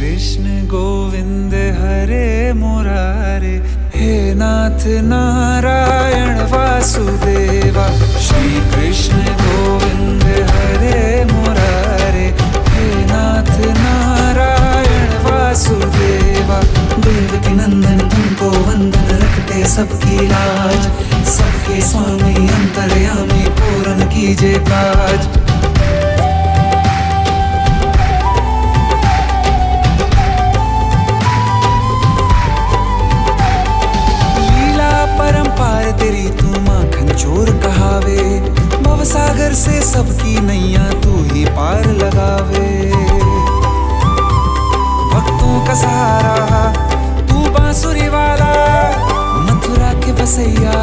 कृष्ण गोविंद हरे मुरारे, हे नाथ नारायण वासुदेवा। श्री कृष्ण गोविंद हरे मुरारे, हे नाथ नारायण वासुदेवा। देवकी नंदन तुमको वंदन, रखते सबकी लाज, सबके स्वामी अंतर्यामी पूर्ण कीजिए काज। तेरी तू माखन चोर कहावे, भवसागर से सबकी नैया तू ही पार लगावे। भक्तों का सहारा तू बांसुरी वाला, मथुरा के बसैया